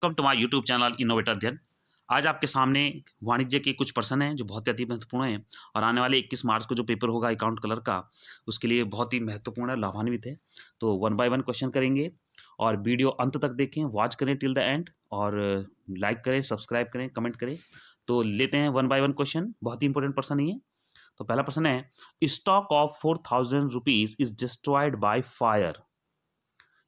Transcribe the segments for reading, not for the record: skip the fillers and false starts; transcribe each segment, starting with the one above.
Welcome to my YouTube channel innovator Adhyayan. आज आपके सामने वाणिज्य के कुछ प्रश्न हैं जो बहुत ही अति महत्वपूर्ण हैं और आने वाले 21 मार्च को जो पेपर होगा अकाउंट कलर का, उसके लिए बहुत ही महत्वपूर्ण और लाभान्वित है। तो वन बाय वन क्वेश्चन करेंगे और वीडियो अंत तक देखें, वॉच करें टिल द एंड और लाइक करें, सब्सक्राइब करें, कमेंट करें। तो लेते हैं वन बाय वन क्वेश्चन, बहुत ही इंपॉर्टेंट प्रश्न नहीं है। तो पहला प्रश्न है, stock of 4,000 rupees is destroyed by fire,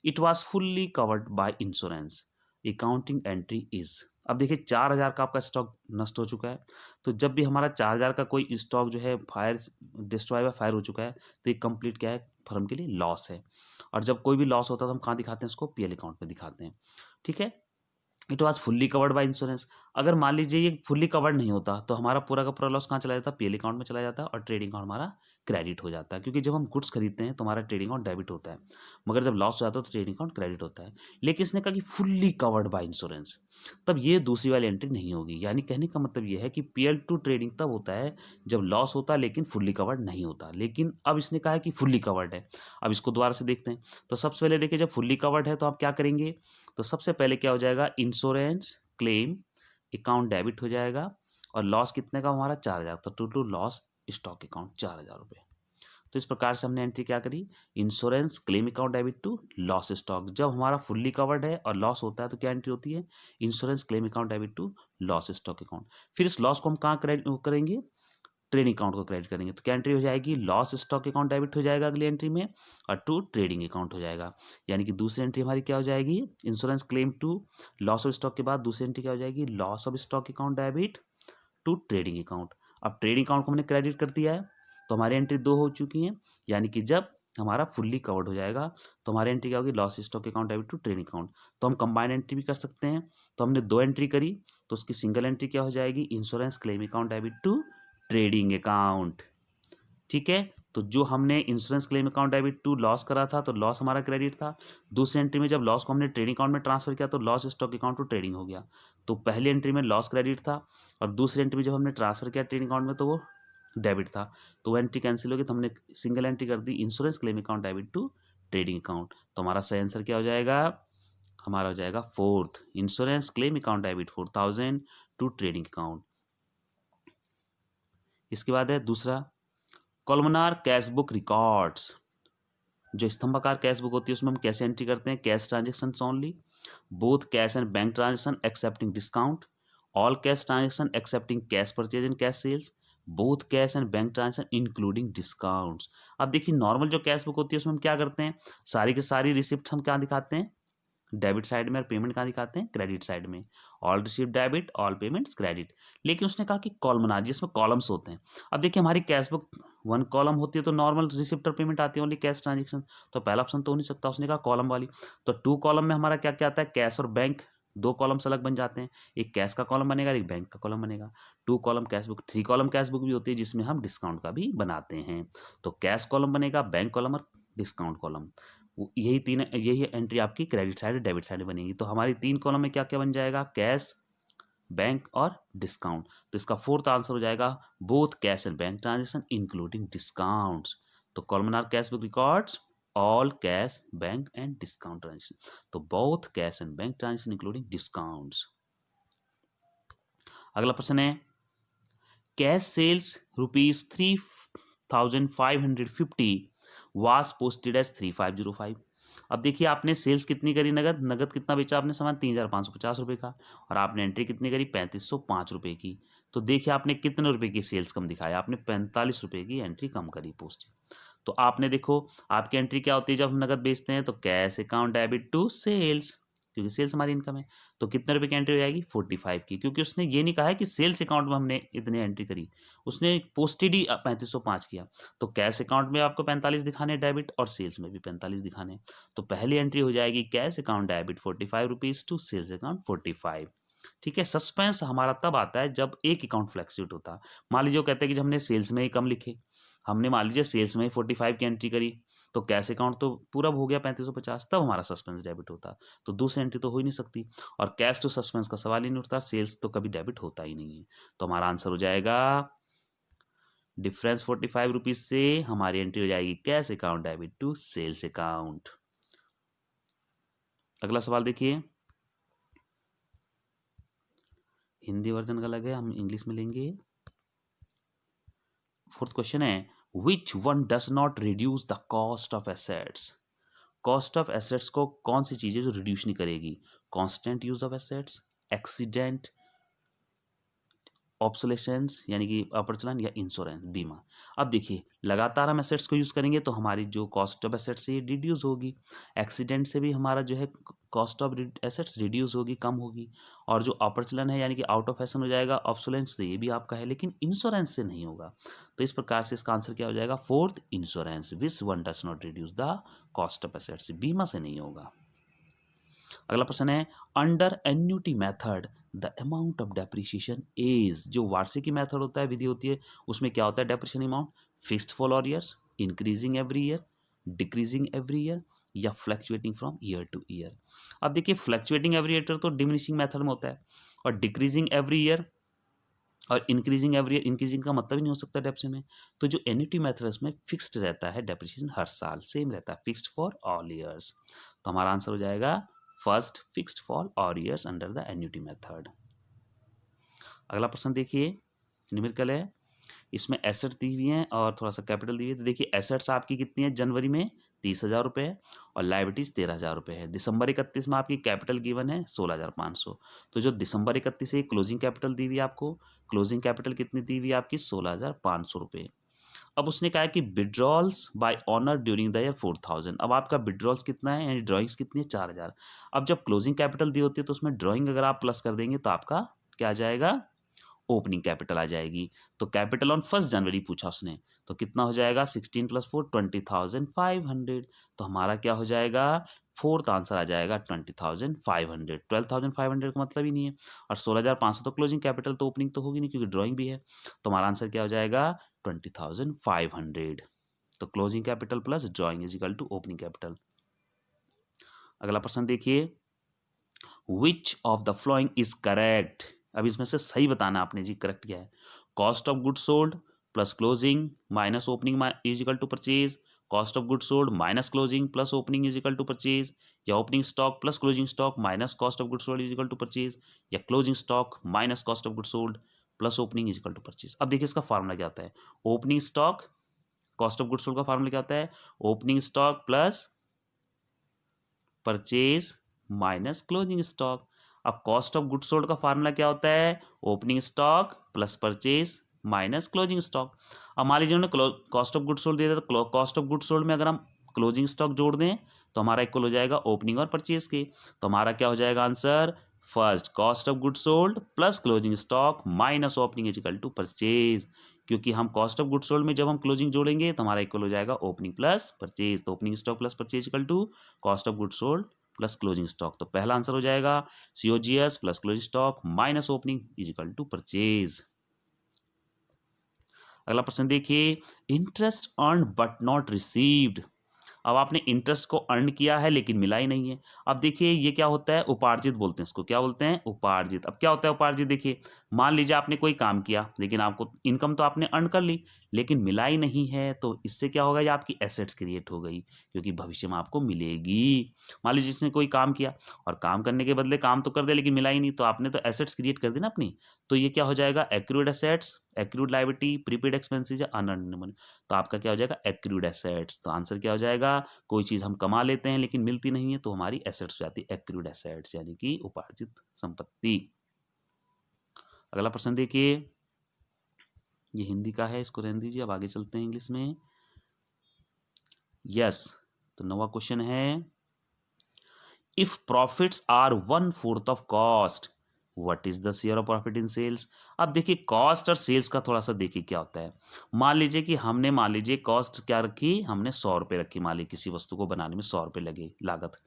it was fully covered by insurance, accounting entry is. अब देखिए 4,000 का आपका स्टॉक नष्ट हो चुका है। तो जब भी हमारा 4,000 का कोई स्टॉक जो है फायर डिस्ट्रॉय बाय फायर हो चुका है, तो ये कंप्लीट क्या है, फर्म के लिए लॉस है। और जब कोई भी लॉस होता है तो हम कहाँ दिखाते हैं उसको, पीएल अकाउंट में दिखाते हैं। ठीक है, it was fully covered by insurance. अगर मान लीजिए ये फुल्ली कवर्ड नहीं होता तो हमारा पूरा का पूरा लॉस कहाँ चला जाता है, पीएल अकाउंट में चला जाता है और ट्रेडिंग अकाउंट हमारा क्रेडिट हो जाता है। क्योंकि जब हम गुड्स खरीदते हैं तो हमारा ट्रेडिंग अकाउंट डेबिट होता है, मगर जब लॉस हो जाता है तो ट्रेडिंग अकाउंट क्रेडिट होता है। लेकिन इसने कहा कि फुल्ली कवर्ड बाय इंश्योरेंस, तब ये दूसरी वाली एंट्री नहीं होगी। यानी कहने का मतलब ये है कि पीएल टू ट्रेडिंग तब होता है जब लॉस होता है लेकिन फुल्ली कवर्ड नहीं होता। लेकिन अब इसने कहा है कि फुल्ली कवर्ड है। अब इसको दोबारा से देखते हैं। तो सबसे पहले देखिए, जब फुल्ली कवर्ड है तो आप क्या करेंगे, तो सबसे पहले क्या हो जाएगा, इंश्योरेंस क्लेम अकाउंट डेबिट हो जाएगा और लॉस कितने का हमारा 4,000, तो टोटल लॉस स्टॉक अकाउंट 4,000 रुपये। तो इस प्रकार से हमने एंट्री क्या करी, insurance claim account debit to loss stock. जब हमारा फुल्ली कवर्ड है और लॉस होता है तो क्या एंट्री होती है, insurance claim account debit to loss stock account. फिर इस लॉस को हम कहाँ क्रेडिट करेंगे, ट्रेडिंग अकाउंट को क्रेडिट करेंगे। तो क्या एंट्री हो जाएगी, लॉस स्टॉक अकाउंट डेबिट हो जाएगा अगली एंट्री में और टू ट्रेडिंग अकाउंट हो जाएगा। यानी कि दूसरी एंट्री हमारी क्या हो जाएगी, insurance claim to loss of stock के बाद दूसरी एंट्री क्या हो जाएगी, loss of stock account debit to trading account. अब ट्रेडिंग अकाउंट को हमने क्रेडिट कर दिया है तो हमारी एंट्री 2 हो चुकी हैं। यानी कि जब हमारा फुल्ली कवर्ड हो जाएगा तो हमारी एंट्री क्या होगी, loss stock account debit to trading account. तो हम कंबाइंड एंट्री भी कर सकते हैं। तो हमने 2 एंट्री करी तो उसकी सिंगल एंट्री क्या हो जाएगी, insurance claim account debit to trading account. ठीक है, तो जो हमने insurance claim account debit to loss करा था तो लॉस हमारा क्रेडिट था। दूसरी एंट्री में जब लॉस को हमने ट्रेडिंग अकाउंट में ट्रांसफर किया तो loss stock account to trading हो गया। तो पहली एंट्री में लॉस क्रेडिट था और दूसरी एंट्री में जब हमने ट्रांसफर किया ट्रेडिंग अकाउंट में तो वो डेबिट था। तो वो एंट्री कैंसिल हो गई तो हमने सिंगल एंट्री कर दी, insurance claim account debit to trading account. तो हमारा सही आंसर क्या हो जाएगा, हमारा हो जाएगा fourth, insurance claim account debit 4,000 to trading account. इसके बाद है दूसरा, कॉलमनार कैश बुक रिकॉर्ड्स। जो स्तंभाकार कैश बुक होती है उसमें हम कैसे एंट्री करते हैं, cash transaction only, both cash and bank transaction excepting discount, all cash transaction excepting cash purchase and cash sales, both cash and bank transaction including discounts. अब देखिए नॉर्मल जो कैश बुक होती है उसमें हम क्या करते हैं, सारी की सारी रिसिप्ट हम क्या दिखाते हैं, डेबिट साइड में, और पेमेंट कहाँ दिखाते हैं, क्रेडिट साइड में। All receive debit, all payments credit. लेकिन उसने कहा कि कॉलमनार जिसमें कॉलम्स होते हैं। अब देखिए हमारी कैश बुक 1 कॉलम होती है तो नॉर्मल रिसिप्ट और पेमेंट आती है, ओनली कैश ट्रांजेक्शन। तो पहला ऑप्शन तो हो नहीं सकता, उसने कहा कॉलम वाली। तो 2 कॉलम में हमारा क्या क्या आता है, कैश और बैंक, 2 कॉलम्स अलग बन जाते हैं। एक कैश का कॉलम बनेगा, एक बैंक का कॉलम बनेगा। 2 column cash book, 3 column cash book भी होती है जिसमें हम डिस्काउंट का भी बनाते हैं। तो कैश कॉलम बनेगा, बैंक कॉलम और डिस्काउंट कॉलम। यही एंट्री आपकी क्रेडिट साइड डेबिट साइड बनेगी। तो हमारी 3 कॉलम में क्या क्या बन जाएगा, कैश, बैंक और डिस्काउंट। तो इसका फोर्थ आंसर हो जाएगा both cash and bank transaction including discounts. तो columnar cash book records all cash bank and discount transaction. तो both cash and bank transaction including discounts. अगला प्रश्न है, cash sales ₹3,550 was posted as 3,505। अब देखिए आपने सेल्स कितनी करी, नगद नगद कितना बेचा आपने सामान, 3,550 रुपये का, और आपने एंट्री कितनी करी, 3,505 रुपये की। तो देखिए आपने कितने रुपए की सेल्स कम दिखाया, आपने 45 रुपये की एंट्री कम करी पोस्ट। तो आपने देखो आपकी एंट्री क्या होती है जब हम नगद बेचते हैं, तो cash account debit to sales, क्योंकि सेल्स हमारी इनकम है। तो कितने रुपए की एंट्री हो जाएगी, 45 की, क्योंकि उसने ये नहीं कहा है कि सेल्स अकाउंट में हमने इतनी एंट्री करी, उसने पोस्टेड ही 3505 किया। तो कैश अकाउंट में आपको 45 दिखाने डेबिट और सेल्स में भी 45 दिखाने। तो पहली एंट्री हो जाएगी cash account debit 45 rupees to sales account 45। ठीक है, सस्पेंस हमारा तब आता है जब एक अकाउंट फ्लैक्चुएट होता है। मान लीजिए वो कहते हैं कि जब हमने सेल्स में ही कम लिखे, हमने मान लीजिए सेल्स में ही 45 की एंट्री करी, तो कैश अकाउंट तो पूरा हो गया 3550, तब हमारा सस्पेंस डेबिट होता। तो दूसरी एंट्री तो हो ही नहीं सकती, और कैश टू सस्पेंस का सवाल ही नहीं उठता, सेल्स तो कभी डेबिट होता ही नहीं है। तो हमारा आंसर हो जाएगा डिफरेंस 45 रुपीज से हमारी एंट्री हो जाएगी cash account debit to sales account. अगला सवाल देखिए, हिंदी वर्जन का अलग है, हम इंग्लिश में लेंगे। फोर्थ क्वेश्चन है which one does not reduce the cost of assets. Cost of assets को कौन सी चीजें जो रिड्यूस नहीं करेगी? Constant use of assets, accident, obsolescence यानी कि अप्रचलन, या इंश्योरेंस, बीमा। अब देखिए लगातार हम एसेट्स को यूज़ करेंगे तो हमारी जो कॉस्ट ऑफ एसेट्स है ये रिड्यूस होगी। एक्सीडेंट से भी हमारा जो है कॉस्ट ऑफ एसेट्स रिड्यूस होगी, कम होगी। और जो अप्रचलन है यानी कि आउट ऑफ फैशन हो जाएगा। ऑब्सोलेंस से ये भी आपका है, लेकिन इंश्योरेंस से नहीं होगा। तो इस प्रकार से इसका आंसर क्या हो जाएगा? Fourth, insurance. Which one does not reduce the cost of assets, बीमा से नहीं होगा। अगला प्रश्न है under annuity method the amount of depreciation is. जो वार्षिकी मेथड होता है, विधि होती है, उसमें क्या होता है depreciation amount? Fixed for all years, increasing every year, decreasing every year, या fluctuating from year to year. अब देखिए फ्लक्चुएटिंग एवरी ईयर तो डिमिनिशिंग मेथड में होता है, और डिक्रीजिंग एवरी ईयर और इंक्रीजिंग एवरी ईयर, इंक्रीजिंग का मतलब ही नहीं हो सकता डेप्रिसिएशन में। तो जो एन्यूटी मेथड है उसमें फिक्स्ड रहता है डेप्रिसिएशन, हर साल सेम रहता है, फिक्स्ड फॉर ऑल ईयर्स। तो हमारा आंसर हो जाएगा first, fixed for all years under the annuity method. अगला प्रश्न देखिए, न्यूमेरिकल है, इसमें एसेट्स दी हुई हैं और थोड़ा सा कैपिटल दी हुई है। तो देखिए एसेट्स आपकी कितनी है जनवरी में? 30,000 रुपये है, और लाइबिलिटीज 13,000 रुपये है। दिसंबर 31 में आपकी कैपिटल गिवन है 16,500। तो जो दिसंबर 31 है क्लोजिंग कैपिटल दी हुई है आपको, क्लोजिंग कैपिटल कितनी दी हुई है आपकी? 16,500 रुपये। अब उसने कहा है कि withdrawals bye honour during the year 4,000। अब आपका विड्रॉल्स कितना है यानी ड्राइंग्स कितनी है? 4,000। अब जब क्लोजिंग कैपिटल दी होती है तो उसमें ड्राइंग अगर आप प्लस कर देंगे तो आपका क्या आ जाएगा? ओपनिंग कैपिटल आ जाएगी। तो कैपिटल ऑन 1 जनवरी पूछा उसने, तो कितना हो जाएगा? 16 + 4 20,500। तो हमारा क्या हो जाएगा? फोर्थ आंसर आ जाएगा 20,500। 12,500 का मतलब ही नहीं है, और 16,500 तो क्लोजिंग कैपिटल, तो ओपनिंग तो होगी नहीं क्योंकि ड्राइंग भी है। तो हमारा आंसर क्या हो जाएगा? 20,500। तो closing capital plus drawing is equal to opening capital. अगला प्रश्न देखिए, which of the following is correct. अब इसमें से सही बताना आपने जी, करेक्ट क्या है? Cost of good sold plus closing minus opening is equal to purchase, cost of good sold minus closing plus opening is equal to purchase, या opening stock plus closing stock minus cost of good sold is equal to purchase, या closing stock minus cost of good sold plus opening is equal to purchase. अब देखिए इसका formula क्या होता है? Opening stock cost of good sold का formula क्या होता है? Opening stock plus purchase minus closing stock. अब कॉस्ट ऑफ गुड सोल्ड का फार्मूला क्या होता है? Opening stock plus purchase minus closing stock. अब मान लीजिए उन्होंने कॉस्ट ऑफ गुड सोल्ड दे दिया, तो कॉस्ट ऑफ गुड सोल्ड में अगर हम क्लोजिंग स्टॉक जोड़ दें तो हमारा इक्वल हो जाएगा ओपनिंग और परचेज के। तो हमारा क्या हो जाएगा answer? First, cost of good sold plus closing stock minus opening is equal to purchase, क्योंकि हम कॉस्ट ऑफ गुड सोल्ड में जब हम क्लोजिंग जोड़ेंगे तो हमारा इक्वल हो जाएगा ओपनिंग प्लस परचेज। तो opening stock plus purchase equal to cost of good sold plus closing stock. तो पहला आंसर हो जाएगा COGS plus closing stock minus opening is equal to purchase. अगला प्रश्न देखिए, interest earn but not received. अब आपने इंटरेस्ट को अर्न किया है लेकिन मिला ही नहीं है। अब देखिए ये क्या होता है? उपार्जित बोलते हैं इसको। क्या बोलते हैं? उपार्जित। अब क्या होता है उपार्जित? देखिए मान लीजिए आपने कोई काम किया लेकिन आपको इनकम तो आपने अर्न कर ली लेकिन मिला ही नहीं है, तो इससे क्या होगा? ये आपकी एसेट्स क्रिएट हो गई, क्योंकि भविष्य में आपको मिलेगी। मान लीजिए जिसने कोई काम किया और काम करने के बदले काम तो कर दिया लेकिन मिला ही नहीं, तो आपने तो एसेट्स क्रिएट कर दी ना अपनी। तो ये क्या हो जाएगा? Accrued assets, accrued liability, prepaid expenses, या अनअर्न्ड मनी। तो आपका क्या हो जाएगा? Accrued assets. तो आंसर क्या हो जाएगा? कोई चीज़ हम कमा लेते हैं लेकिन मिलती नहीं है तो हमारी एसेट्स हो जाती है एक्रूड एसेट्स, यानी कि उपार्जित संपत्ति। अगला प्रश्न देखिए, ये हिंदी का है, इसको रहने दीजिए, अब आगे चलते हैं इंग्लिश में। यस, तो 9वां क्वेश्चन है, if profits are 1/4 of cost what is the share of profit in sales. अब देखिए कॉस्ट और सेल्स का थोड़ा सा देखिए क्या होता है। मान लीजिए कॉस्ट क्या रखी हमने? 100 रुपये रखी। मान लीजिए किसी वस्तु को बनाने में 100 रुपये लगे लागत,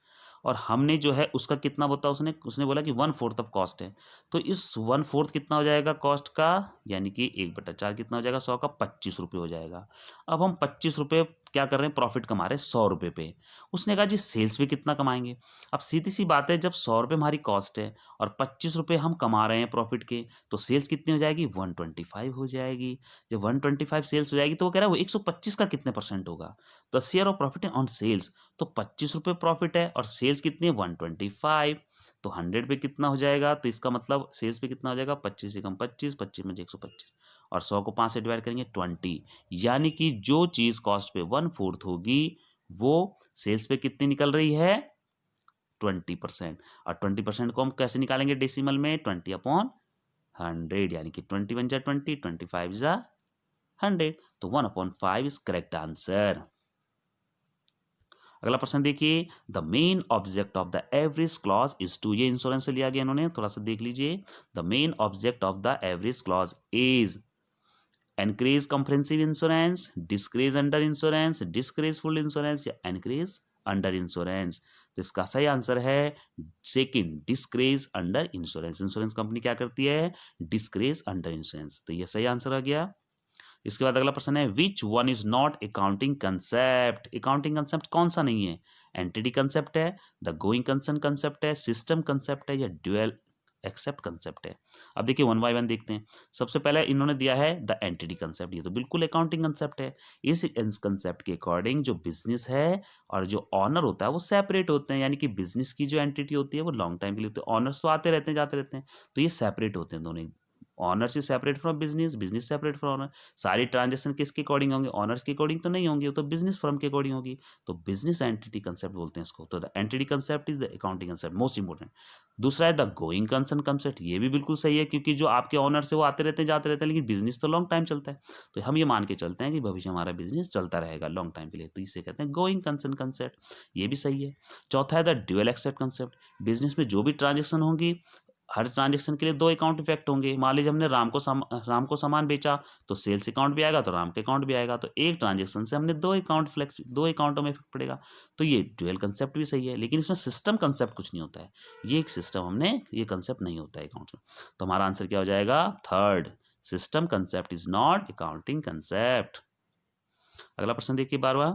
और हमने जो है उसका कितना बोला उसने बोला कि 1/4 ऑफ कॉस्ट है। तो इस 1/4 कितना हो जाएगा कॉस्ट का? यानी कि 1/4 कितना हो जाएगा 100 का? 25 रुपये हो जाएगा। अब हम 25 रुपये क्या कर रहे हैं? प्रॉफिट कमा रहे हैं 100 रुपये पे। उसने कहा जी सेल्स पे कितना कमाएंगे? अब सीधी सी बात है, जब 100 रुपये हमारी कॉस्ट है और 25 रुपये हम कमा रहे हैं प्रॉफिट के, तो सेल्स कितनी हो जाएगी? 125 हो जाएगी। जब 125 सेल्स हो जाएगी तो वो कह रहा है वो 125 का कितने % होगा? तो share of profit on sales, तो 25 रुपये प्रॉफिट है और सेल्स कितनी है? 125। तो 100 पे कितना हो जाएगा, तो इसका मतलब सेल्स पे कितना हो जाएगा, 25 एकम 25, 25 में 125 और 100 को 5 से डिवाइड करेंगे 20, यानी कि जो चीज़ कॉस्ट पे 1/4 होगी वो सेल्स पे कितनी निकल रही है, 20%। और 20% को हम कैसे निकालेंगे डेसिमल में, 20/100, यानी कि 20 1 जा 20, 25 जा 100, तो 1/5 इज करेक्ट आंसर। अगला प्रश्न देखिए, the main object of the average clause is to, ये इंश्योरेंस से लिया गया इन्होंने, थोड़ा सा देख लीजिए। The main object of the average clause is encourage comprehensive insurance, discourage under insurance, discourage full insurance या एनक्रेज अंडर इंश्योरेंस। तो इसका सही आंसर है second, discourage under insurance. Insurance company क्या करती है, डिस्क्रेज अंडर इंश्योरेंस, तो ये सही आंसर आ गया। इसके बाद अगला प्रश्न है, which one is not accounting concept. Accounting concept कौन सा नहीं है, एंटिटी कंसेप्ट है, द गोइंग कंसर्न कंसेप्ट है, सिस्टम कंसेप्ट है या ड्यूअल एक्सेप्ट कंसेप्ट है। अब देखिए वन बाय वन देखते हैं। सबसे पहले इन्होंने दिया है द एंटिटी कंसेप्ट, ये तो बिल्कुल अकाउंटिंग कंसेप्ट है। इस कंसेप्ट के अकॉर्डिंग जो बिजनेस है और जो ऑनर होता है वो सेपरेट होते हैं, यानी कि बिजनेस की जो एंटिटी होती है वो लॉन्ग टाइम के लिए होती है, ऑनर्स तो आते रहते हैं जाते रहते हैं, तो ये सेपरेट होते हैं दोनों। Owners is separate from business, business separate from owner. सारी ट्रांजेक्शन किसके अकॉर्डिंग होंगे, ऑनर्स के अकॉर्डिंग तो नहीं होंगी, वो तो बिजनेस फर्म के अकॉर्डिंग होगी। तो बिजनेस एंटिटी कंसेप्ट बोलते हैं इसको। तो the entity concept is the accounting concept, most important. दूसरा है द गोइंग कंसर्न कंसेप्ट, ये भी बिल्कुल सही है, क्योंकि जो आपके ऑनर से वो आते रहते हैं जाते रहते हैं, लेकिन बिजनेस तो लॉन्ग टाइम चलता है, तो हम ये मान के चलते हैं कि भविष्य हमारा बिजनेस चलता रहेगा लॉन्ग टाइम के लिए, तो इसे कहते हैं गोइंग कंसर्न कंसेप्ट, ये भी सही है। चौथा है the dual aspect concept, business में जो भी ट्रांजेक्शन होंगी हर ट्रांजेक्शन के लिए दो अकाउंट इफेक्ट होंगे। मान लीजिए हमने राम को सामान बेचा, तो सेल्स अकाउंट भी आएगा तो राम के अकाउंट भी आएगा, तो एक ट्रांजेक्शन से हमने दो अकाउंटों में इफेक्ट पड़ेगा, तो ये ड्यूअल कंसेप्ट भी सही है। लेकिन इसमें सिस्टम कंसेप्ट कुछ नहीं होता है, ये एक सिस्टम हमने, ये कंसेप्ट नहीं होता है अकाउंट में, तो हमारा आंसर क्या हो जाएगा, third, system concept is not accounting concept. अगला प्रश्न देखिए 12वां,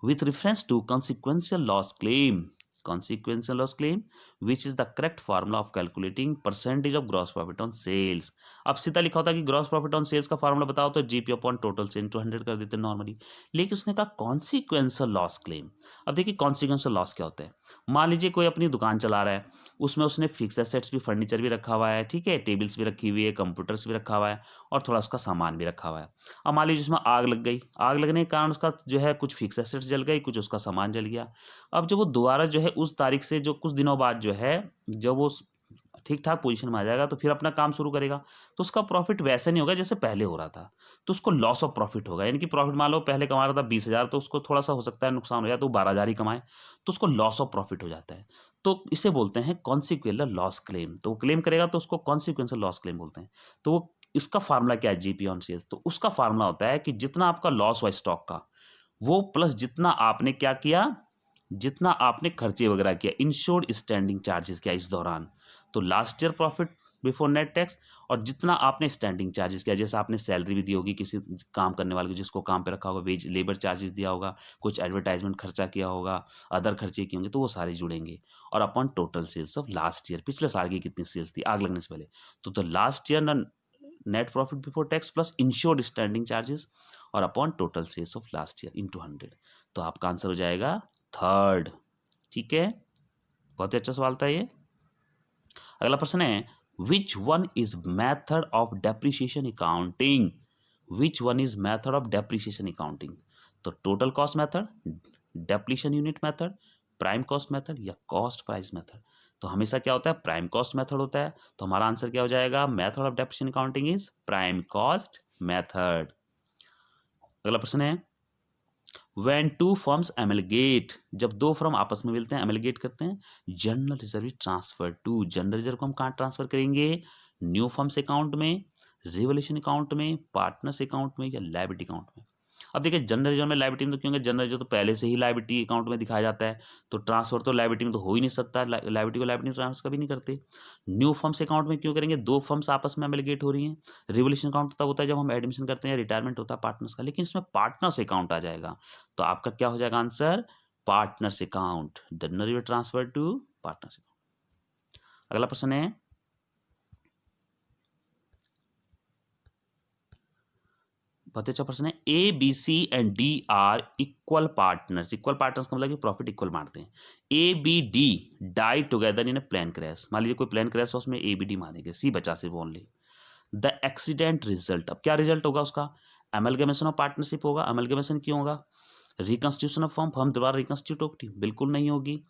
with reference to consequential loss claim, consequential loss claim which is the correct formula of calculating percentage of gross profit on sales। अब सीधा लिखा होता है कि ग्रॉस प्रॉफिट ऑन सेल्स का फार्मूला बताओ, तो जीपी अपॉन टोटल से इनटू 100 कर देते हैं नॉर्मली, लेकिन उसने कहा कॉन्सिक्वेंशियल लॉस क्लेम। अब देखिए कॉन्सिक्वेंशियल लॉस क्या होता है, मान लीजिए कोई अपनी दुकान चला रहा है, उसमें उसने फिक्स एसेट्स भी, फर्नीचर भी रखा हुआ है, ठीक है, टेबल्स भी रखी हुई है, कंप्यूटर्स भी रखा हुआ है और थोड़ा उसका सामान भी रखा हुआ है। अब मान लीजिए उसमें आग लग गई, आग लगने के कारण उसका जो है कुछ फिक्स एसेट्स जल गई, कुछ उसका सामान जल गया। अब जब वो दोबारा जो है उस तारीख से जो कुछ दिनों बाद जो है, जब वो ठीक ठाक पोजीशन में आ जाएगा तो फिर अपना काम शुरू करेगा, तो उसका प्रॉफिट वैसे नहीं होगा जैसे पहले हो रहा था, तो उसको लॉस ऑफ प्रॉफिट होगा। यानी कि प्रॉफिट मान लो पहले कमा रहा था 20,000, तो उसको थोड़ा सा हो सकता है नुकसान हो जाए तो 12,000 ही कमाए, तो उसको लॉस ऑफ प्रॉफिट हो जाता है, तो इसे बोलते हैं कॉन्सिक्वेंशियल लॉस क्लेम। तो वो क्लेम करेगा तो उसको कॉन्सिक्वेंशियल लॉस क्लेम बोलते हैं। तो वो इसका फार्मूला क्या है, जीपी ऑन सेल्स, तो उसका फार्मूला होता है कि जितना आपका लॉस हुआ स्टॉक का, वो प्लस जितना आपने क्या किया, जितना आपने खर्चे वगैरह किया, इंश्योर्ड स्टैंडिंग चार्जेस किया इस दौरान, तो last year profit before net tax, और जितना आपने स्टैंडिंग चार्जेस किया, जैसे आपने सैलरी भी दी होगी किसी काम करने वाले को, जिसको काम पे रखा होगा, वेज लेबर चार्जेस दिया होगा, कुछ एडवर्टाइजमेंट खर्चा किया होगा, अदर खर्चे किए होंगे, तो वो सारे जुड़ेंगे। और upon total sales of last year, पिछले साल की कितनी सेल्स थी आग लगने से पहले, तो लास्ट ईयर ना net profit before tax plus insured standing charges और upon total sales of last year into 100, तो आपका आंसर हो जाएगा थर्ड। ठीक है, बहुत ही अच्छा सवाल था ये। अगला प्रश्न है, which one is method of depreciation accounting, which one is method of depreciation accounting, तो total cost method, depletion unit method, prime cost method या कॉस्ट प्राइस मेथड। तो हमेशा क्या होता है, प्राइम कॉस्ट मेथड होता है, तो हमारा आंसर क्या हो जाएगा, method of depreciation accounting is prime cost method. अगला प्रश्न है, When two firms amalgate, जब दो फर्म आपस में मिलते हैं, एमलगेट करते हैं, general reserve is transfer to, general reserve को हम कहाँ ट्रांसफर करेंगे, न्यू फर्म्स अकाउंट में, रिवोल्यूशन अकाउंट में, पार्टनर्स अकाउंट में या लायबिलिटी अकाउंट में। अब देखिए जनरल रिजर्व में लायबिलिटी में, तो क्योंकि जनरल रिजर्व तो पहले से ही लायबिलिटी अकाउंट में दिखाया जाता है, तो ट्रांसफर तो लायबिलिटी में तो हो ही नहीं सकता, लायबिलिटी को लायबिलिटी ट्रांसफर कभी नहीं करते। न्यू फर्म्स अकाउंट में क्यों करेंगे, दो फर्म्स आपस में एमलगेट हो रही हैं। रिवोल्यूशन अकाउंट तब होता है जब हम एडमिशन करते हैं, रिटायरमेंट होता है पार्टनर्स का, लेकिन इसमें पार्टनर्स अकाउंट आ जाएगा, तो आपका क्या हो जाएगा answer, partners account, general reserve transfer to partners account. अगला प्रश्न है, बहुत अच्छा प्रश्न है। A B C and D are equal partners. Equal partners का मतलब कि प्रॉफिट इक्वल बांटते हैं। A B D die together in a plane crash. मान लीजिए कोई प्लेन क्रैश हो, उसमें ए बी डी मारेंगे, सी बचा सिर्फ ओनली। द एक्सीडेंट रिजल्ट, अब क्या रिजल्ट होगा उसका? एमलगमेशन ऑफ पार्टनरशिप होगा। एमलगमेशन क्यों होगा? रिकंस्टिट्यूशन ऑफ फर्म, फर्म दोबारा रिकंस्टिट्यूट होगी? बिल्कुल नहीं होगी।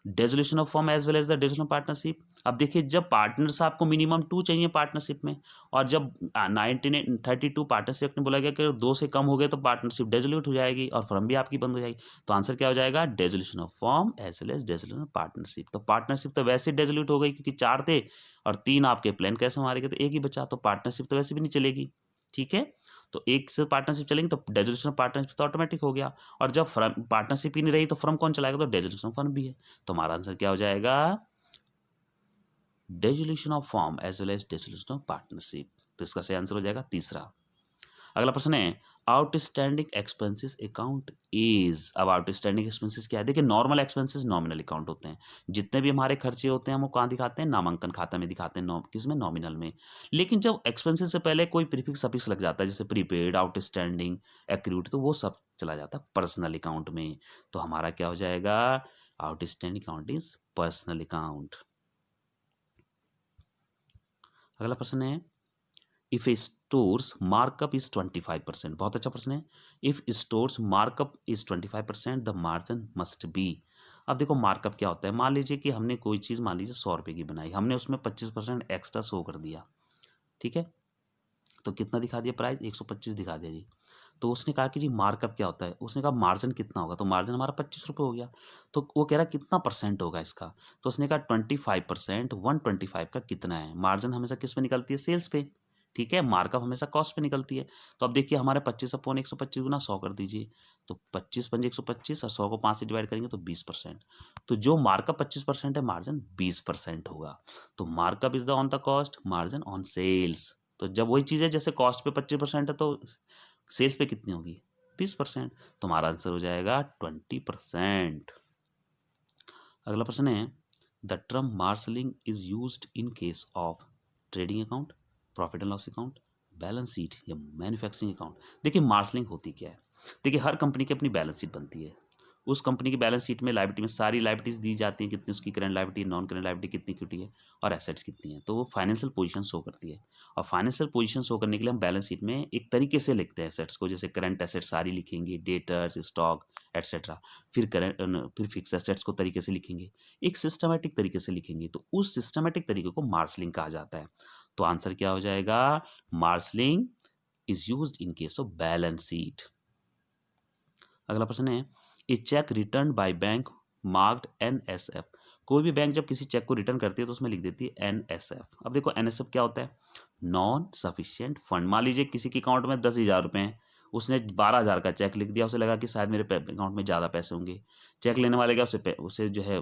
Dissolution of firm as well as the dissolution of partnership. अब देखिए, जब पार्टनर्स आपको मिनिमम 2 चाहिए पार्टनरशिप में, और जब 1932 पार्टनरशिप ने बोला गया कि 2 से कम हो गए तो पार्टनरशिप डेजोल्यूट हो जाएगी और फर्म भी आपकी बंद हो जाएगी। तो आंसर क्या हो जाएगा? Dissolution of firm as well as dissolution of partnership. तो पार्टनरशिप तो वैसे डेजोल्यूट हो गई क्योंकि 4 थे और 3 आपके प्लान कैसे मारे गए, तो एक ही बचा, तो पार्टनरशिप तो वैसे भी नहीं चलेगी। ठीक है, तो एक से पार्टनरशिप चलेंगे तो डेजोल्यूशन ऑफ पार्टनरशिप तो ऑटोमेटिक हो गया, और जब फर्म पार्टनरशिप ही नहीं रही तो फर्म कौन चलाएगा? तो डेजोल्यूशन ऑफ फर्म भी है। तो हमारा आंसर क्या हो जाएगा? Dissolution of firm as well as dissolution of partnership. तो इसका सही आंसर हो जाएगा तीसरा। अगला प्रश्न है आउटस्टैंडिंग एक्सपेंसेस अकाउंट इज। अब आउटस्टैंडिंग एक्सपेंसेस क्या है? देखिए, नॉर्मल एक्सपेंसेस नॉमिनल अकाउंट होते हैं। जितने भी हमारे खर्चे होते हैं हम वो कहाँ दिखाते हैं? नामांकन खाता में दिखाते हैं, किसमें? नॉमिनल में। लेकिन जब एक्सपेंसेस से पहले कोई प्रीफिक्स सफिक्स लग जाता है, जैसे प्रीपेड, आउटस्टैंडिंग, एक्रूड, तो वो सब चला जाता है पर्सनल अकाउंट में। तो हमारा क्या हो जाएगा? Outstanding account is personal account. अगला प्रश्न है इफ स्टोर्स मार्कअप इज 25%। बहुत अच्छा प्रश्न है। If stores markup is 25%, the margin must be. अब देखो, मार्कअप क्या होता है? मान लीजिए कि हमने कोई चीज़, मान लीजिए 100 रुपये की बनाई, हमने उसमें 25% एक्स्ट्रा शो कर दिया। ठीक है, तो कितना दिखा दिया? प्राइस 125 दिखा दिया जी। तो उसने कहा कि जी मार्कअप क्या होता है? उसने कहा मार्जिन कितना होगा? तो मार्जिन हमारा 25 रुपये हो गया। तो वो कह रहा कितना परसेंट होगा इसका? तो उसने कहा 25%, 125 का कितना है? मार्जिन हमेशा किस पे निकलती है? सेल्स पे। ठीक है, मार्कअप हमेशा कॉस्ट पे निकलती है। तो अब देखिए, हमारे 25/125 गुना 100 कर दीजिए, तो 25×125 और 100 को 5 से डिवाइड करेंगे तो 20%। तो जो मार्कअप 25% है, मार्जिन 20% होगा। तो markup is the on the cost, margin on sales. तो जब वही चीज़ है, जैसे कॉस्ट पे 25% है तो सेल्स पे कितनी होगी? 20%। तो हमारा आंसर हो जाएगा 20%। अगला प्रश्न है the term marshalling is used in case of trading account, profit and loss account, balance sheet या मैन्युफैक्चरिंग अकाउंट। देखिए, मार्शलिंग होती क्या है? देखिए, हर कंपनी की अपनी बैलेंस शीट बनती है। उस कंपनी की बैलेंस शीट में लायबिलिटी में सारी लायबिलिटीज दी जाती हैं, कितनी उसकी current liability, non current liability, कितनी इक्विटी है और एसेट्स कितनी है। तो वो फाइनेंशियल पोजीशन शो करती है। और फाइनेंशियल पोजीशन शो करने के लिए हम बैलेंस शीट में एक तरीके से लिखते हैं एसेट्स को, जैसे करंट एसेट्स सारी लिखेंगे, डेटर्स, स्टॉक, एटसेट्रा। फिर फिक्स एसेट्स को तरीके से लिखेंगे, एक सिस्टमेटिक तरीके से लिखेंगे। तो उस सिस्टमेटिक तरीके को मार्शलिंग कहा जाता है। तो आंसर क्या हो जाएगा? Marshalling is used in case of balance sheet. अगला प्रश्न है a cheque return by bank marked NSF। कोई भी बैंक जब किसी चेक को रिटर्न करती है तो उसमें लिख देती है NSF। अब देखो, NSF क्या होता है? Non sufficient fund. मान लीजिए किसी के अकाउंट में 10,000 रुपये हैं, उसने 12,000 का चेक लिख दिया, उसे लगा कि शायद मेरे अकाउंट में ज़्यादा पैसे होंगे। चेक लेने वाले का उसे जो है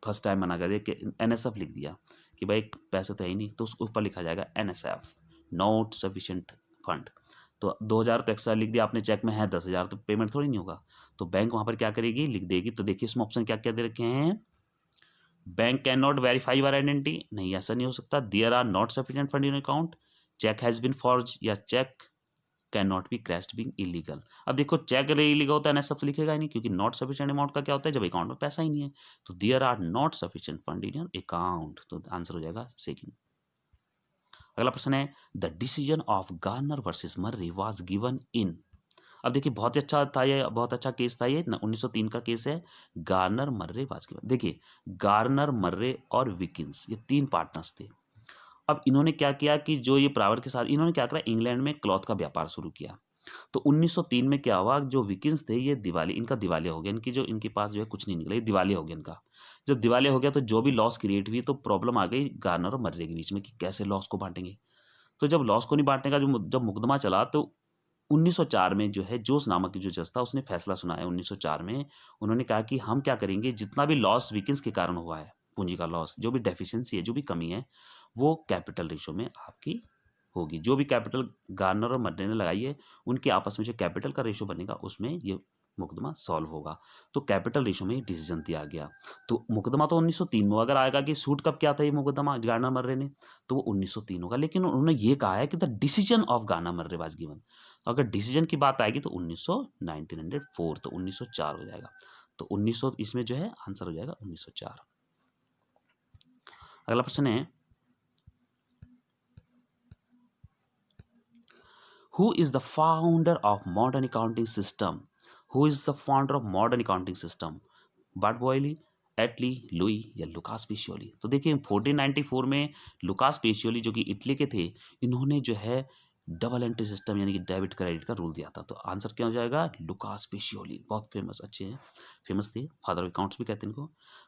फर्स्ट टाइम मना कर दिया कि NSF लिख दिया कि भाई पैसे तो है ही नहीं, तो उसके ऊपर लिखा जाएगा NSF, नॉट सफिशिएंट फंड। तो 2,000 तो एक्स्ट्रा लिख दिया आपने, चेक में है 10,000, तो पेमेंट थोड़ी नहीं होगा। तो बैंक वहाँ पर क्या करेगी? लिख देगी। तो देखिए, इसमें ऑप्शन क्या क्या दे रखे हैं? Bank can not verify your identity, नहीं ऐसा नहीं हो सकता। There are not sufficient fund in account, cheque has been forge, या cheque can not be crossed being illegal. अब देखो, चेक इलीगल होता है, NSF लिखेगा ही नहीं, क्योंकि नॉट सफिशिएंट अमाउंट का क्या होता है? जब अकाउंट में पैसा ही नहीं है। तो there are not sufficient fund in your account. तो आंसर हो जाएगा सेकंड। अगला प्रश्न है the decision of Garner versus Murray was given in. अब देखिए, बहुत ही अच्छा था ये, बहुत अच्छा केस था ये, 1903 का केस है। Garner Murray was given. देखिए, गार्नर, मर्रे और विकिंस, ये 3 पार्टनर्स थे। अब इन्होंने क्या किया कि जो ये प्राइवेट के साथ इन्होंने क्या करा, इंग्लैंड में क्लॉथ का व्यापार शुरू किया। तो 1903 में क्या हुआ, जो विकिंस थे ये इनका दिवालिया हो गया। इनके पास जो है कुछ नहीं निकला, ये दिवालिया हो गया इनका। जब दिवालिया हो गया तो जो भी लॉस क्रिएट हुई, तो प्रॉब्लम आ गई गार्नर और मर्रे के बीच में कि कैसे लॉस को बांटेंगे। तो जब लॉस को नहीं बांटने का जब मुकदमा चला, तो 1904 में जो है जोस नामक की जो जज था, उसने फैसला सुनाया 1904 में। उन्होंने कहा कि हम क्या करेंगे, जितना भी लॉस विकिंस के कारण हुआ है, पूंजी का लॉस, जो भी डेफिशिएंसी है, जो भी कमी है, वो कैपिटल रेशो में आपकी होगी। जो भी कैपिटल गार्नर और मर्रे ने लगाई है, उनके आपस में जो कैपिटल का रेशो बनेगा, उसमें ये मुकदमा सॉल्व होगा। तो कैपिटल रेशो में डिसीजन दिया गया। तो मुकदमा तो 1903 में, अगर आएगा कि सूट कब क्या था ये मुकदमा गार्डनर मर्रे ने, तो वो 1903 होगा। लेकिन उन्होंने ये कहा है कि the decision of Gardner Murray was given. अगर डिसीजन की बात आएगी तो 1904, तो 1904 हो जाएगा। तो 1900 इसमें जो है आंसर हो जाएगा 1904। अगला प्रश्न है, who is the founder of modern accounting system? Who is the founder of modern accounting system? बर्ट बॉयली, एटली, लुई या लुकास पेशियोली? तो देखिए 1494 में लुकास पेशियोली जो कि इटली के थे, इन्होंने जो है डबल एंट्री सिस्टम यानी कि डेबिट क्रेडिट का रूल दिया था। तो आंसर क्या हो जाएगा? लुकास पेशियोली। बहुत फेमस, अच्छे हैं, फेमस थे, फादर ऑफ अकाउंट्स भी कहते हैं इनको।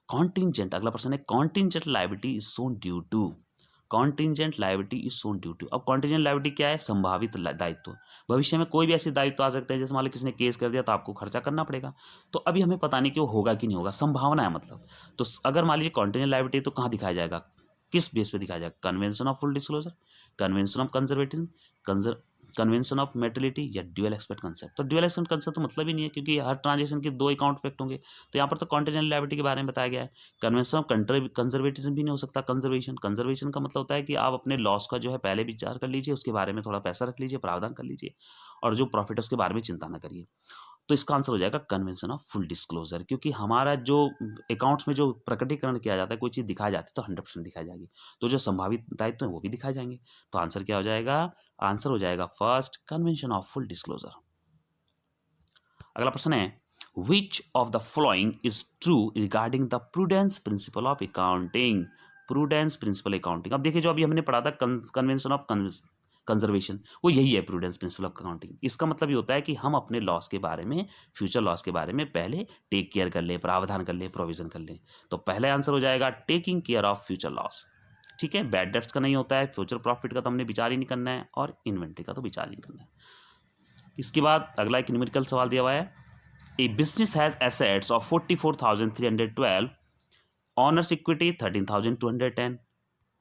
कॉन्टिंजेंट, अगला प्रश्न है, contingent liability is shown due to. Contingent liability is shown due to. अब कॉन्टिंजेंट लायबिलिटी क्या है? संभावित दायित्व। भविष्य में कोई भी ऐसे दायित्व आ सकते हैं, जैसे मान लो किसी ने केस कर दिया तो आपको खर्चा करना पड़ेगा। तो अभी हमें पता नहीं कि वो होगा कि नहीं होगा, संभावना है मतलब। तो अगर मान लीजिए कॉन्टिंजेंट लायबिलिटी, तो कहाँ दिखाया जाएगा, किस बेस पे दिखाया जाएगा? Convention of full disclosure, convention of conservatism, convention of materiality या ड्यूअल एक्सपेक्ट कंसेप्ट। तो ड्यूअल एक्सपेक्ट कंसेप्ट तो मतलब ही नहीं है, क्योंकि हर ट्रांजेक्शन के 2 अकाउंट इफेक्ट होंगे। तो यहाँ पर तो कॉन्टिजेंट लायबिलिटी के बारे में बताया गया है। कन्वेंशन ऑफ कंजर्वेटिज्म भी नहीं हो सकता। कंजर्वेशन का मतलब होता है कि आप अपने लॉस का जो है पहले विचार कर लीजिए, उसके बारे में थोड़ा पैसा रख लीजिए, प्रावधान कर लीजिए, और जो प्रॉफिट है उसके बारे में चिंता ना करिए। तो इसका आंसर हो जाएगा कन्वेंशन ऑफ फुल डिस्क्लोजर, क्योंकि हमारा जो अकाउंट्स में जो प्रकटीकरण किया जाता है, कोई चीज़ दिखाई जाती है तो 100% दिखाई जाएगी, तो जो संभावित दायित्व है वो भी दिखाए जाएंगे। तो आंसर क्या हो जाएगा? आंसर हो जाएगा first, convention of full disclosure. अगला प्रश्न है, which of the following is true regarding the prudence principle of accounting? Prudence principle accounting, अब देखिए जो अभी हमने पढ़ा था कन्वेंशन ऑफ कंजर्वेशन, वो यही है प्रूडेंस प्रिंसिपल ऑफ अकाउंटिंग। इसका मतलब ये होता है कि हम अपने लॉस के बारे में, फ्यूचर लॉस के बारे में पहले टेक केयर कर ले, प्रावधान कर ले, प्रोविजन कर ले। तो पहले आंसर हो जाएगा taking care of future loss. ठीक है, बैड डेट्स का नहीं होता है, फ्यूचर प्रॉफिट का तो हमने विचार ही नहीं करना है, और इन्वेंट्री का तो विचार नहीं करना है। इसके बाद अगला एक न्यूमेरिकल सवाल दिया हुआ है, a business has assets of 44,312, owner's equity 13,210,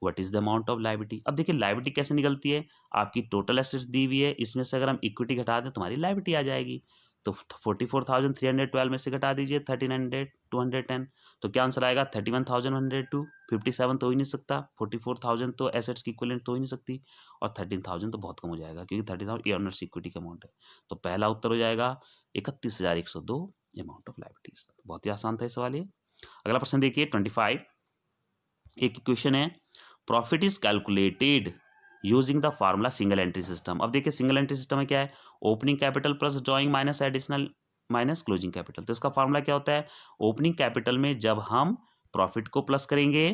what is the amount of liability? अब देखिए लायबिलिटी कैसे निकलती है, आपकी टोटल एसेट्स दी हुई है, इसमें से अगर हम इक्विटी घटा दें तुम्हारी लायबिलिटी आ जाएगी। तो 44,312 में से घटा दीजिए 13,210, तो क्या आंसर आएगा? 31,102। 57 तो हो ही नहीं सकता, 44,000 तो एसेट्स की इक्विवेलेंट तो हो ही नहीं सकती, और 13,000 तो बहुत कम हो जाएगा, क्योंकि 30,000 ऑनर्स इक्विटी का अमाउंट है। तो पहला उत्तर हो जाएगा 31,102 अमाउंट ऑफ लायबिलिटीज। बहुत ही आसान था ये सवाल ये। अगला प्रश्न देखिए 25, एक इक्वेशन है, profit is calculated using the formula single entry system. अब देखिए सिंगल एंट्री सिस्टम में क्या है, opening capital plus drawing minus additional minus closing capital. तो इसका फार्मूला क्या होता है, ओपनिंग कैपिटल में जब हम प्रॉफिट को प्लस करेंगे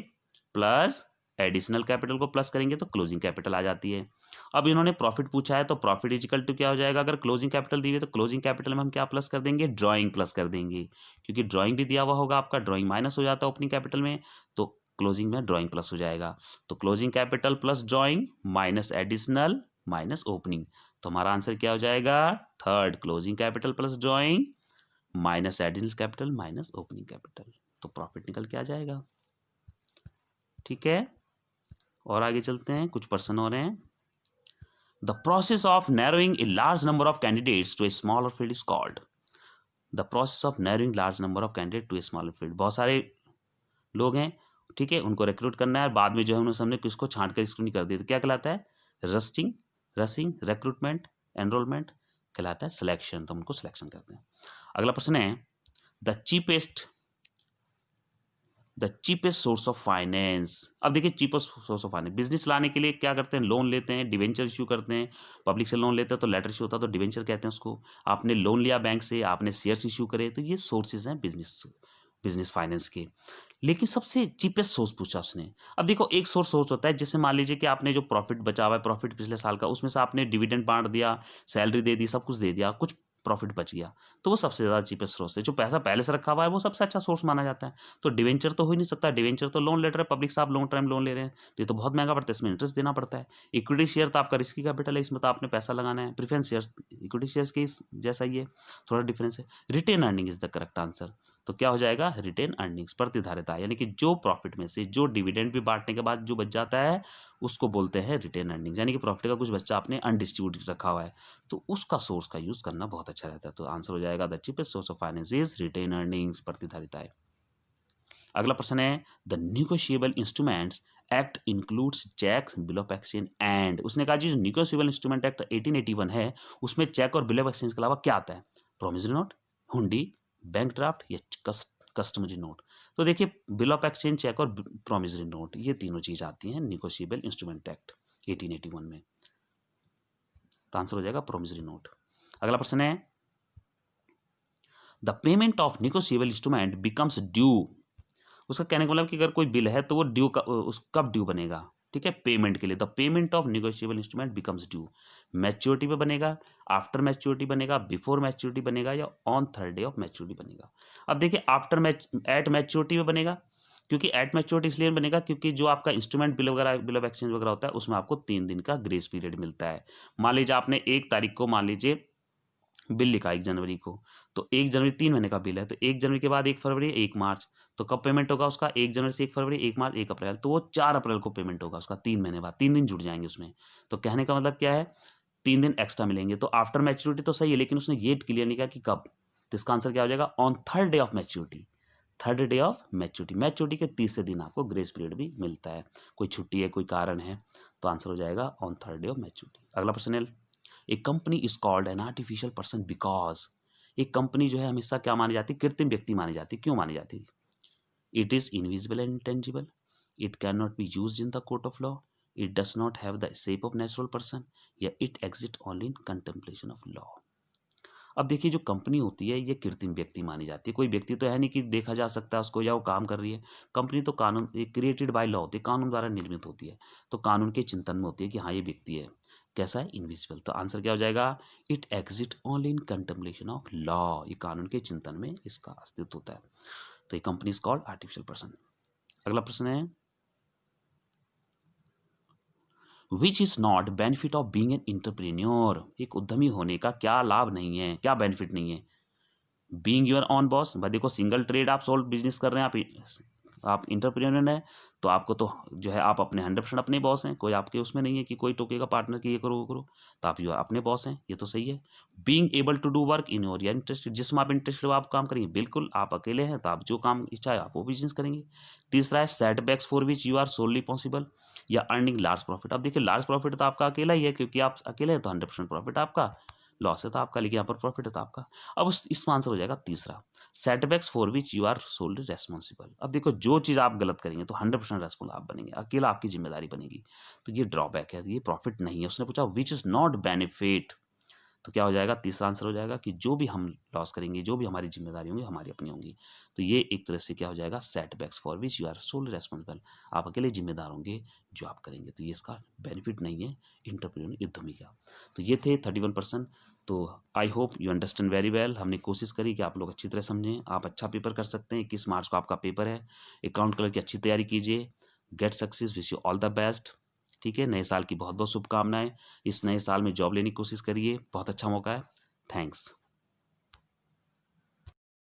प्लस एडिशनल कैपिटल को प्लस करेंगे तो क्लोजिंग कैपिटल आ जाती है। अब इन्होंने प्रॉफिट पूछा है, तो प्रॉफिट इजिकल टू क्या हो जाएगा, अगर क्लोजिंग कैपिटल दी हुई है तो क्लोजिंग कैपिटल में हम क्या प्लस कर देंगे, ड्रॉइंग प्लस कर देंगे, क्योंकि ड्रॉइंग भी दिया हुआ होगा आपका, ड्रॉइंग माइनस हो जाता है ओपनिंग कैपिटल में, तो क्लोजिंग में ड्रॉइंग प्लस हो जाएगा। तो closing capital plus drawing minus additional minus opening, तो हमारा आंसर क्या हो जाएगा, third, closing capital plus drawing minus additional capital minus opening capital. तो प्रॉफिट निकल के आ जाएगा। ठीक है, और आगे चलते हैं, कुछ प्रश्न हो रहे हैं। The process of narrowing a large number of candidates to a smaller field is called. The process of narrowing large number of candidate to a smaller field, बहुत सारे लोग हैं, ठीक है, उनको रिक्रूट करना है, और बाद में जो है उन्होंने सामने किसको छांट कर स्क्रीनिंग कर दी, तो क्या कहलाता है, रसिंग, रिक्रूटमेंट, एनरोलमेंट, कहलाता है सिलेक्शन, तो उनको सिलेक्शन करते हैं। अगला प्रश्न है, the cheapest source of finance. अब देखिए cheapest source of finance, business लाने के लिए क्या करते हैं, लोन लेते हैं, डिवेंचर इशू करते हैं, पब्लिक से लोन लेते हैं तो लेटर इशू होता है तो डिवेंचर कहते हैं उसको, आपने लोन लिया बैंक से, आपने शेयर्स इशू करे, तो ये सोर्सेज हैं बिजनेस फाइनेंस के। लेकिन सबसे चीपेस्ट सोर्स पूछा उसने। अब देखो एक सोर्स होता है, जैसे मान लीजिए कि आपने जो प्रॉफिट बचा हुआ है, प्रॉफिट पिछले साल का, उसमें से आपने डिविडेंड बांट दिया, सैलरी दे दी, सब कुछ दे दिया, कुछ प्रॉफिट बच गया, तो वो सबसे ज़्यादा चीपेस्ट सोर्स है। जो पैसा पहले से रखा हुआ है वो सबसे अच्छा सोर्स माना जाता है। तो डिवेंचर तो हो ही नहीं सकता, डिवेंचर तो लोन लेटर है, पब्लिक से आप लॉन्ग टर्म लोन ले रहे हैं, तो ये तो बहुत महंगा पड़ता है, इसमें इंटरेस्ट देना पड़ता है। इक्विटी शेयर तो आपका रिस्की कैपिटल है, इसमें तो आपने पैसा लगाना है। प्रेफरेंस शेयर्स इक्विटी शेयर्स के जैसा ही है, थोड़ा डिफरेंस है। Retain earning is the correct answer. तो क्या हो जाएगा, रिटेन अर्निंग्स, प्रतिधारिता, यानी कि जो प्रॉफिट में से जो डिविडेंड भी बांटने के बाद जो बच जाता है उसको बोलते हैं रिटेन अर्निंग्स, यानी कि प्रॉफिट का कुछ बच्चा आपने अनडिस्ट्रीब्यूटेड रखा हुआ है तो उसका सोर्स का यूज करना बहुत अच्छा रहता है। तो आंसर हो जाएगा the cheapest source of finance is retained earnings, प्रतिधारिताएं। अगला प्रश्न है the negotiable instruments act includes cheques, bill of exchange and, उसने कहा जी जो निगोशिएबल इंस्ट्रूमेंट एक्ट 1881 है उसमें चेक और बिल ऑफ एक्सचेंज के अलावा क्या आता है, प्रोमिसरी नोट, हुंडी, बैंक ड्राफ्ट या कस्टमरी नोट। तो देखिए बिल ऑफ एक्सचेंज, चेक और प्रोमिसरी नोट ये तीनों चीज आती हैं निगोशिएबल इंस्ट्रूमेंट एक्ट 1881 में। तो आंसर हो जाएगा प्रोमिसरी नोट। अगला प्रश्न है the payment of negotiable instrument becomes due, उसका कहने का मतलब कि अगर कोई बिल है तो वो ड्यू कब ड्यू बनेगा, ठीक है, पेमेंट के लिए। The payment of negotiable instrument becomes due, maturity पे बनेगा, आफ्टर मैच्योरिटी बनेगा, बिफोर मैच्योरिटी बनेगा या on third day of maturity बनेगा। अब देखिए एट मैच्योरिटी पे बनेगा, क्योंकि एट मैच्योरिटी इसलिए बनेगा क्योंकि जो आपका इंस्ट्रूमेंट बिल वगैरह, बिल ऑफ एक्सचेंज वगैरह होता है उसमें आपको 3 दिन का ग्रेस पीरियड मिलता है। मान लीजिए आपने 1 तारीख को मान लीजिए बिल लिखा 1 जनवरी को, तो 1 जनवरी 3 महीने का बिल है, तो 1 जनवरी के बाद 1 फरवरी 1 मार्च, तो कब पेमेंट होगा उसका, 1 जनवरी से 1 फरवरी 1 मार्च 1 अप्रैल, तो वो 4 अप्रैल को पेमेंट होगा उसका, 3 महीने बाद 3 दिन जुड़ जाएंगे उसमें। तो कहने का मतलब क्या है, 3 दिन एक्स्ट्रा मिलेंगे। तो आफ्टर मैच्योरिटी तो सही है लेकिन उसने ये क्लियर नहीं किया कि कब, तो इसका आंसर क्या हो जाएगा, on third day of maturity, third day of maturity, maturity के तीसरे दिन आपको ग्रेस पीरियड भी मिलता है, कोई छुट्टी है कोई कारण है, तो आंसर हो जाएगा on third day of maturity. अगला प्रश्न है a company is called an artificial person because, एक कंपनी जो है हमेशा क्या मानी जाती है, कृत्रिम व्यक्ति मानी जाती है, क्यों मानी जाती है, it is invisible and intangible, it can not be use in the court of law, it does not have the shape of natural person, या it exist only in contemplation of law. अब देखिए जो company होती है ये कृत्रिम व्यक्ति मानी जाती है, कोई व्यक्ति तो है नहीं कि देखा जा सकता है उसको या वो काम कर रही है। कंपनी तो कानून, क्रिएटेड बाय लॉ होती है, कानून द्वारा निर्मित होती है, तो कानून के चिंतन में होती है कि हाँ ये व्यक्ति है, कैसा है, इनविजिबल। तो आंसर क्या हो जाएगा, it exist only in contemplation of law, ये कानून के चिंतन में इसका अस्तित्व होता है। तो ये company is called artificial person. अगला प्रश्न है which is not benefit of being an entrepreneur, एक उद्यमी होने का क्या लाभ नहीं है, क्या बेनिफिट नहीं है, बीइंग योर ऑन बॉस, भाई देखो सिंगल ट्रेड आप सोल्व बिजनेस कर रहे हैं, आप इंटरप्रेन्योर हैं तो आपको तो जो है आप अपने 100% अपने बॉस हैं, कोई आपके उसमें नहीं है कि कोई टोकेगा पार्टनर की ये करो वो करो, तो आप जो अपने बॉस हैं, ये तो सही है। Being able to do work in your interest, जिसमें आप इंटरेस्टेड हो आप काम करेंगे, बिल्कुल आप अकेले हैं तो आप जो काम इच्छा है आप वो बिजनेस करेंगे। तीसरा है setbacks for which you are solely possible, या अर्निंग लार्ज प्रॉफिट। अब देखिए लार्ज प्रॉफिट तो आपका अकेला ही है क्योंकि आप अकेले हैं तो 100% प्रॉफिट आपका, लॉस है तो आपका, लेकिन यहाँ पर प्रॉफिट है तो आपका। अब इसका आंसर हो जाएगा तीसरा, setbacks for which you are solely responsible. अब देखो जो चीज़ आप गलत करेंगे तो 100% रेस्पॉन्सिबल आप बनेंगे, अकेला आपकी जिम्मेदारी बनेगी, तो ये ड्रॉबैक है, ये प्रॉफिट नहीं है। उसने पूछा विच इज नॉट बेनिफिट, तो क्या हो जाएगा, तीसरा आंसर हो जाएगा कि जो भी हम लॉस करेंगे, जो भी हमारी जिम्मेदारी होंगी हमारी अपनी होंगी, तो ये एक तरह से क्या हो जाएगा, setbacks for which you are solely responsible, आप अकेले जिम्मेदार होंगे जो आप करेंगे, तो ये इसका बेनिफिट नहीं है एंटरप्रेन्योर उद्यमी का। तो ये थे 31%। तो I hope you understand very well, हमने कोशिश करी कि आप लोग अच्छी तरह समझें, आप अच्छा पेपर कर सकते हैं। 21 मार्च को आपका पेपर है, अकाउंट कलर की अच्छी तैयारी कीजिए, get success, wish you all the best. ठीक है, नए साल की बहुत बहुत शुभकामनाएं, इस नए साल में जॉब लेने की कोशिश करिए, बहुत अच्छा मौका है। थैंक्स।